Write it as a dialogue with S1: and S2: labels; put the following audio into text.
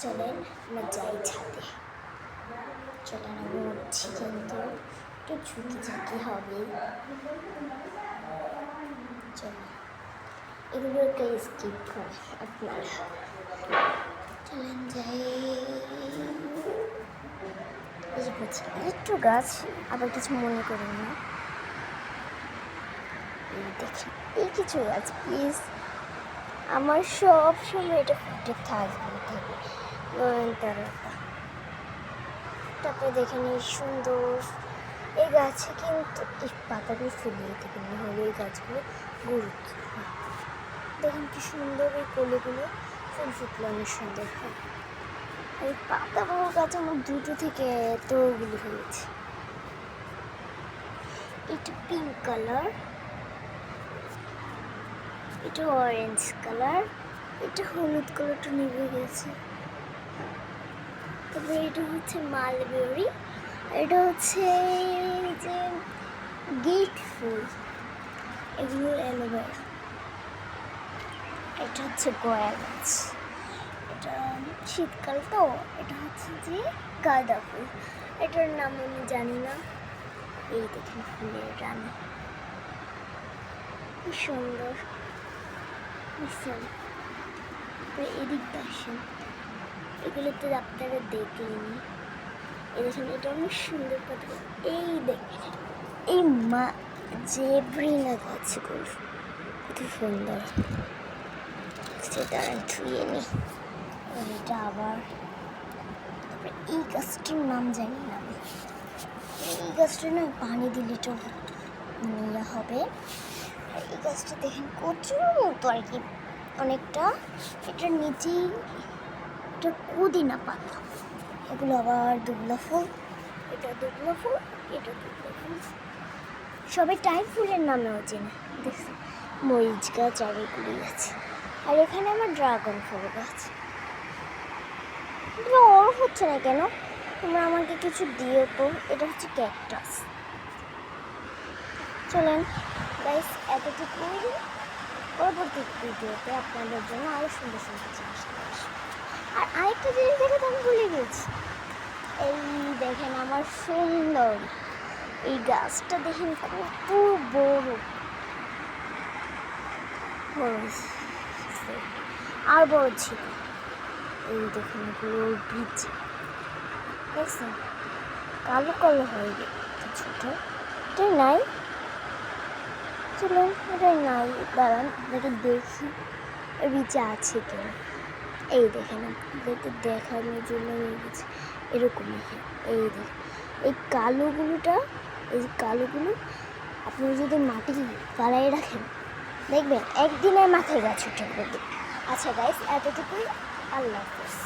S1: চলেন আমরা যাই ছাদে। চলেন আমি উঠছি, কিন্তু একটু ঝুঁকি ঝাঁকি হবে। চলেন এগুলোকে স্কিপ করে আপনারা চলেন যাই। একটু গাছ, আবার কিছু মনে করেন না। এই দেখেন, এই কিছু গাছ প্লিজ, আমার সব সময় এটা ফুটে থাকবে নয়নতারাটা। তারপরে দেখেন এই সুন্দর এই গাছে, কিন্তু এই পাতাগুলো ফুলিয়ে থাকে, না হলে এই গাছগুলো গুরুত্ব। দেখেন কি সুন্দর এই কলিগুলো ফুল ফুটলে অনেক সুন্দর হয়। এই পাতা বড় গাছ আমার দুটো থেকে এতগুলি হয়েছে। এটা পিঙ্ক কালার, এটা অরেঞ্জ কালার, এটা হলুদ কালারটা নিভে গেছে। তারপরে এটা হচ্ছে মালবেরি, এটা হচ্ছে যে গেট ফুল, এগুলো অ্যালোভেরা। এটা হচ্ছে গয়া গাছ, এটা শীতকাল তো, এটা হচ্ছে যে গাঁদা ফুল, এটার নাম আমি জানি না। এই দেখুন ফুলের রানী কি সুন্দর। বুঝছেন, এদিকটা আসেন, এগুলোতে আপনারা দেখলেনি। এই দেখুন এটা অনেক সুন্দর পাতা। এই দেখেন এই মা জেব্রিনা গাছগুলো কত সুন্দর, সেটা ধুয়ে নি। এটা আবার তারপরে এই গাছটার নাম জানি না আমি। এই গাছটা না পানি দিলে তো ইয়ে হবে। এই গাছটা দেখেন কচুর মতো আর কি অনেকটা, এটার নিচেই এটা পুদিনা পাতা। এগুলো আবার দুবলা ফুল, এটা দুবলা ফুল, এটা দুবলা ফুল। সবাই টাইম ফুলের নামেও চেনে। দেখছি মরিচ গাছ আর এগুলি আছে। আর এখানে আমার ড্রাগন ফুল গাছ। ওর হচ্ছে না কেন, তোমরা আমাকে কিছু দিও তো। এটা হচ্ছে ক্যাকটাস। চলেন গাইস, এতটুকুই। পরবর্তী ভিডিওতে আপনাদের জন্য আরও সুন্দর সুন্দর জিনিস নিয়ে আসবো। আর আরেকটা জিনিস দেখে তো আমি ভুলে গেছি। এই দেখেন আমার সুন্দর এই গাছটা, দেখেন কত বড় আর বড় ছিল। এই দেখুন এগুলো বীজ দেখছেন, কালো কালো হয়ে গেছে ছোট। এটাই নাই, চলুন এটাই নাই, দাঁড়ান আপনাকে দেখি এর বীজে আছে কিনা। এই দেখেন আপনাদেরকে দেখানোর জন্য হয়ে গেছে এরকমই। এই দেখেন এই কালোগুলোটা, এই কালোগুলো আপনি যদি মাটি ফালাই রাখেন দেখবেন একদিনের মাথায় গাছ উঠে পড়বে। আচ্ছা গাইস, এতটুকুই। আল্লাহ হাফেজ।